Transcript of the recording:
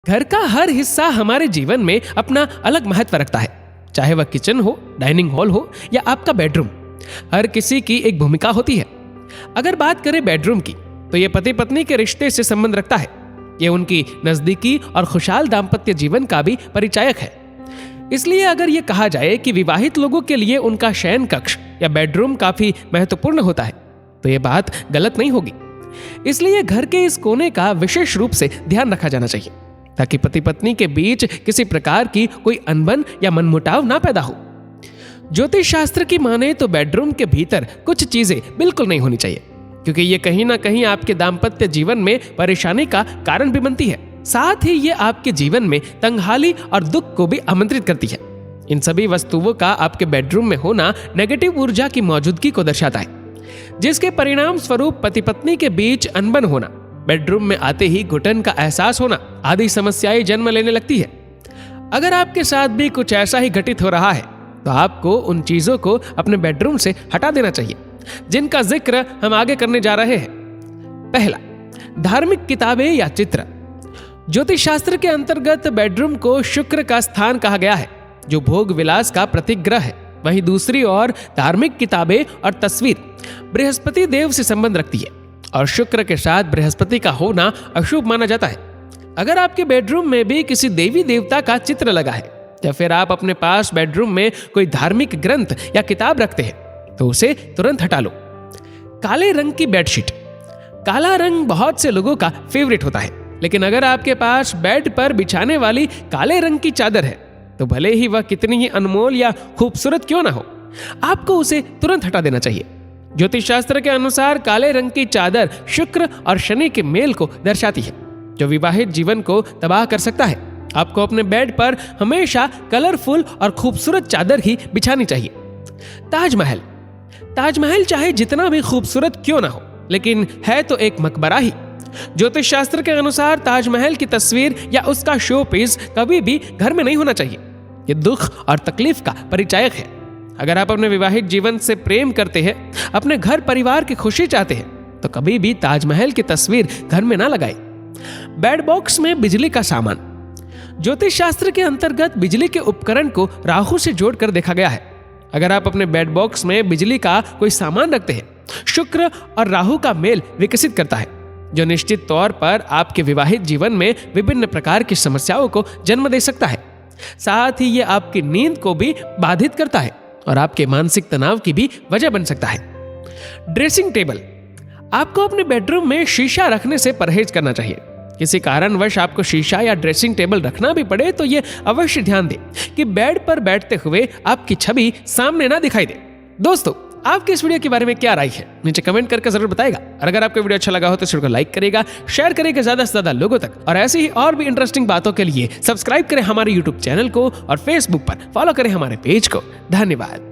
घर का हर हिस्सा हमारे जीवन में अपना अलग महत्व रखता है, चाहे वह किचन हो, डाइनिंग हॉल हो या आपका बेडरूम। हर किसी की एक भूमिका होती है। अगर बात करें बेडरूम की, तो यह पति पत्नी के रिश्ते से संबंध रखता है। यह उनकी नजदीकी और खुशहाल दाम्पत्य जीवन का भी परिचायक है। इसलिए अगर यह कहा जाए कि विवाहित लोगों के लिए उनका शयन कक्ष या बेडरूम काफी महत्वपूर्ण होता है, तो यह बात गलत नहीं होगी। इसलिए घर के इस कोने का विशेष रूप से ध्यान रखा जाना चाहिए, ताकि पति पत्नी के बीच किसी प्रकार की कोई अनबन या मनमुटाव ना पैदा हो। ज्योतिष शास्त्र की माने तो बेडरूम के भीतर कुछ चीजें बिल्कुल नहीं होनी चाहिए, क्योंकि ये कहीं ना कहीं आपके दाम्पत्य जीवन में परेशानी का कारण भी बनती है। साथ ही ये आपके जीवन में तंगहाली और दुख को भी आमंत्रित करती है। इन सभी वस्तुओं का आपके बेडरूम में होना नेगेटिव ऊर्जा की मौजूदगी को दर्शाता है, जिसके परिणाम स्वरूप पति पत्नी के बीच अनबन होना, बेडरूम में आते ही घुटन का एहसास होना आदि समस्याएं जन्म लेने लगती है। अगर आपके साथ भी कुछ ऐसा ही घटित हो रहा है, तो आपको उन चीजों को अपने बेडरूम से हटा देना चाहिए, जिनका जिक्र हम आगे करने जा रहे हैं। पहला, धार्मिक किताबें या चित्र। ज्योतिष शास्त्र के अंतर्गत बेडरूम को शुक्र का स्थान कहा गया है, जो भोग विलास का प्रतीक ग्रह है। वहीं दूसरी ओर धार्मिक किताबें और तस्वीर बृहस्पति देव से संबंध रखती है, और शुक्र के साथ बृहस्पति का होना अशुभ माना जाता है। अगर आपके बेडरूम में भी किसी देवी देवता का चित्र लगा है, या फिर आप अपने पास बेडरूम में कोई धार्मिक ग्रंथ या किताब रखते हैं, तो उसे तुरंत हटा लो। काले रंग की बेडशीट। काला रंग बहुत से लोगों का फेवरेट होता है, लेकिन अगर आपके पास बेड पर बिछाने वाली काले रंग की चादर है, तो भले ही वह कितनी ही अनमोल या खूबसूरत क्यों ना हो, आपको उसे तुरंत हटा देना चाहिए। ज्योतिष शास्त्र के अनुसार काले रंग की चादर शुक्र और शनि के मेल को दर्शाती है, जो विवाहित जीवन को तबाह कर सकता है। आपको अपने बेड पर हमेशा कलरफुल और खूबसूरत चादर ही बिछानी चाहिए। ताजमहल। ताजमहल चाहे जितना भी खूबसूरत क्यों ना हो, लेकिन है तो एक मकबरा ही। ज्योतिष शास्त्र के अनुसार ताजमहल की तस्वीर या उसका शो पीस कभी भी घर में नहीं होना चाहिए। ये दुख और तकलीफ का परिचायक है। अगर आप अपने विवाहित जीवन से प्रेम करते हैं, अपने घर परिवार की खुशी चाहते हैं, तो कभी भी ताजमहल की तस्वीर घर में ना लगाएं। बेड बॉक्स में बिजली का सामान। ज्योतिष शास्त्र के अंतर्गत बिजली के उपकरण को राहु से जोड़कर देखा गया है। अगर आप अपने बेड बॉक्स में बिजली का कोई सामान रखते हैं, शुक्र और राहु का मेल विकसित करता है, जो निश्चित तौर पर आपके विवाहित जीवन में विभिन्न प्रकार की समस्याओं को जन्म दे सकता है। साथ ही ये आपकी नींद को भी बाधित करता है और आपके मानसिक तनाव की भी वजह बन सकता है। Dressing table. आपको अपने बेडरूम में शीशा रखने से परहेज करना चाहिए। किसी कारणवश आपको शीशा या ड्रेसिंग टेबल रखना भी पड़े, तो ये अवश्य ध्यान दें कि बेड पर बैठते हुए आपकी छवि सामने ना दिखाई दे। दोस्तों, आपकी इस वीडियो के बारे में क्या राय है, नीचे कमेंट करके जरूर बताएगा। और अगर आपको वीडियो अच्छा लगा हो तो इस वीडियो को लाइक करेगा, शेयर करेगा ज्यादा से ज्यादा लोगों तक। और ऐसी ही और भी इंटरेस्टिंग बातों के लिए सब्सक्राइब करें हमारे यूट्यूब चैनल को और फेसबुक पर फॉलो करें हमारे पेज को। धन्यवाद।